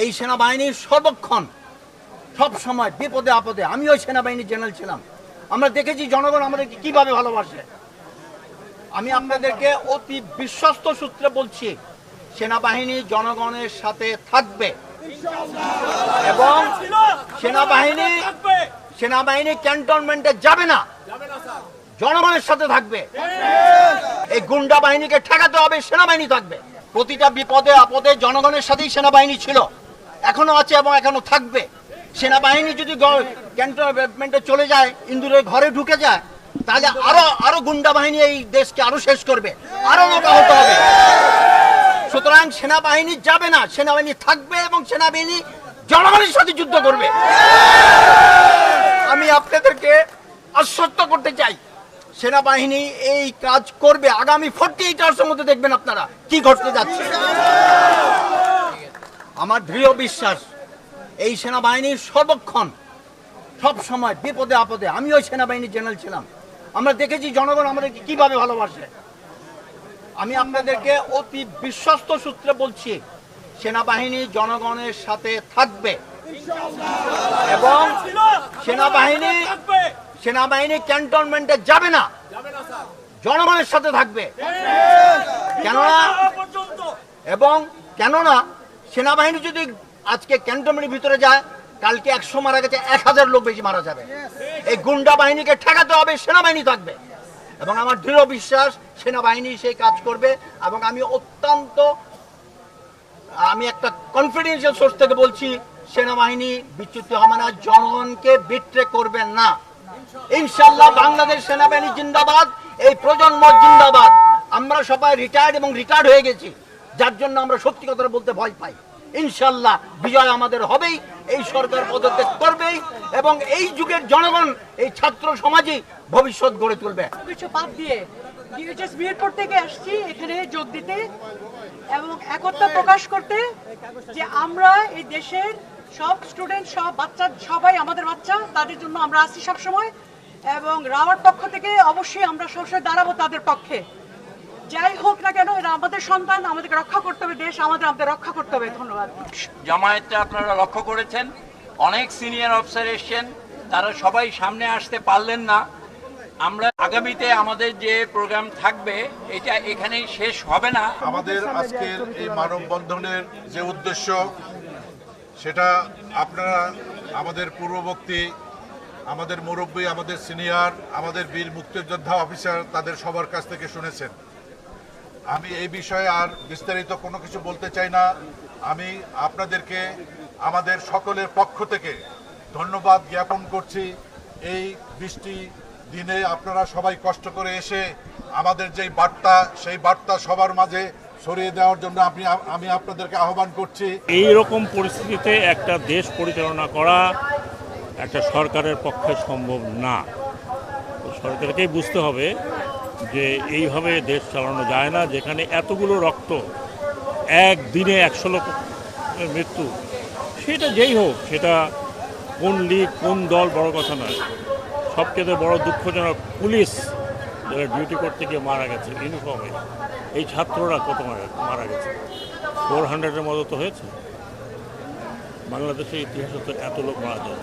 এই সেনাবাহিনীর সর্বক্ষণ সব সময় বিপদে আপদে, আমি ওই সেনাবাহিনীর জেনারেল ছিলাম, আমরা দেখেছি জনগণ আমাদেরকে কিভাবে ভালোবাসে। আমি আপনাদেরকে অতি বিশ্বস্ত সূত্রে বলছি, সেনাবাহিনী জনগণের সাথে থাকবে এবং সেনাবাহিনী ক্যান্টনমেন্টে যাবে না, জনগণের সাথে থাকবে। এই গুন্ডা বাহিনীকে ঠেকাতে হবে, সেনাবাহিনী থাকবে। প্রতিটা বিপদে আপদে জনগণের সাথেই সেনাবাহিনী ছিল, এখনো আছে এবং এখনো থাকবে। সেনাবাহিনী যদি ক্যান্টনমেন্টে চলে যায়, ইন্দুরের ঘরে ঢুকে যায়, তাহলে আরো গুন্ডা বাহিনী এই দেশকে আরো শেষ করবে, আরো লোক আহত হবে। সুতরাং সেনাবাহিনী যাবে না, সেনাবাহিনী থাকবে এবং সেনাবাহিনী জনগণের সাথে যুদ্ধ করবে। আমি আপনাদেরকে আশ্বস্ত করতে চাই, সেনাবাহিনী এই কাজ করবে। আগামী 48 আওয়ার্সের মধ্যে দেখবেন আপনারা কি ঘটতে যাচ্ছে। আমার দৃঢ় বিশ্বাস, এই সেনাবাহিনীর সর্বক্ষণ সব সময় বিপদে আপদে, আমি ওই সেনাবাহিনীর জেনারেল ছিলাম, আমরা দেখেছি জনগণ আমাদেরকে কিভাবে ভালোবাসে। আমি আপনাদেরকে অতি বিশ্বস্ত সূত্রে বলছি, সেনাবাহিনী জনগণের সাথে থাকবে এবং সেনাবাহিনী ক্যান্টনমেন্টে যাবে না, জনগণের সাথে থাকবে। কেননা সেনাবাহিনী যদি আজকে ক্যান্টনমেন্টের ভিতরে যায়, কালকে 100 মারা গেছে, 1000 লোক বেশি মারা যাবে। এই গুন্ডা বাহিনীকে ঠেকাতে হবে, সেনাবাহিনী থাকবে এবং আমার দৃঢ় বিশ্বাস সেনাবাহিনী সেই কাজ করবে। এবং আমি একটা কনফিডেন্সিয়াল সোর্স থেকে বলছি, সেনাবাহিনী বিচ্যুত হবে না, জনগণকে বিট্রে করবেন না। ইনশাআল্লাহ বাংলাদেশ সেনাবাহিনী জিন্দাবাদ, এই প্রজন্ম জিন্দাবাদ। আমরা সবাই রিটায়ার্ড এবং রিটায়ার্ড হয়ে গেছি, যার জন্য আমরা সত্যি কথা বলতে ভয় পাই। ইনশাআল্লাহ বিজয় আমাদের হবেই, এই সরকার পদত্যাগ করবেই এবং এই যুগের জনগণ, এই ছাত্র সমাজই ভবিষ্যৎ গড়ে তুলবে। কিছু বাদ দিয়ে ডিএইচএস মিরপুর থেকে আসছি এখানে যোগ দিতে এবং একতা প্রকাশ করতে যে আমরা এই দেশের সব স্টুডেন্ট, সব বাচ্চা, সবাই আমাদের বাচ্চা, তাদের জন্য আমরা আছি সবসময়। এবং রাওয়ার পক্ষ থেকে অবশ্যই আমরা সবসময় দাঁড়াবো তাদের পক্ষে। যাই হোক না কেন, এরা আমাদের সন্তান, আমাদেরকে রক্ষা করতে হবে, দেশ আমাদের রক্ষা করতে হবে। ধন্যবাদ। জামায়াতটা আপনারা লক্ষ্য করেছেন, অনেক সিনিয়র অফিসার এসছেন, তারা সবাই সামনে আসতে পারলেন না। আমরা আগামীতে আমাদের যে প্রোগ্রাম থাকবে, এটা এখানেই শেষ হবে না। আমাদের আজকের এই মানববন্ধনের যে উদ্দেশ্য, সেটা আপনারা আমাদের পূর্ববর্তী, আমাদের মুরব্বী, আমাদের সিনিয়র, আমাদের বীর মুক্তিযোদ্ধা অফিসার, তাদের সবার কাছ থেকে শুনেছেন। আমি এই বিষয়ে আর বিস্তারিত কোনো কিছু বলতে চাই না। আমি আপনাদেরকে আমাদের সকলের পক্ষ থেকে ধন্যবাদ জ্ঞাপন করছি। এই বৃষ্টি দিনে আপনারা সবাই কষ্ট করে এসে আমাদের যেই বার্তা, সেই বার্তা সবার মাঝে ছড়িয়ে দেওয়ার জন্য আমি আপনাদেরকে আহ্বান করছি। এই রকম পরিস্থিতিতে একটা দেশ পরিচালনা করা একটা সরকারের পক্ষে সম্ভব না। সরকারকেই বুঝতে হবে যে এইভাবে দেশ চালানো যায় না, যেখানে এতগুলো রক্ত, একদিনে 100 লোকের মৃত্যু। সেটা যেই হোক, সেটা কোন লীগ কোন দল বড় কথা নয়। সবচেয়ে বড় দুঃখজনক, পুলিশ যারা ডিউটি করতে গিয়ে মারা গেছে ইউনিফর্মে, এই ছাত্ররা কত মারা গেছে, 400-এর মতো তো হয়েছে। বাংলাদেশের ইতিহাসে তো এত লোক মারা যায়।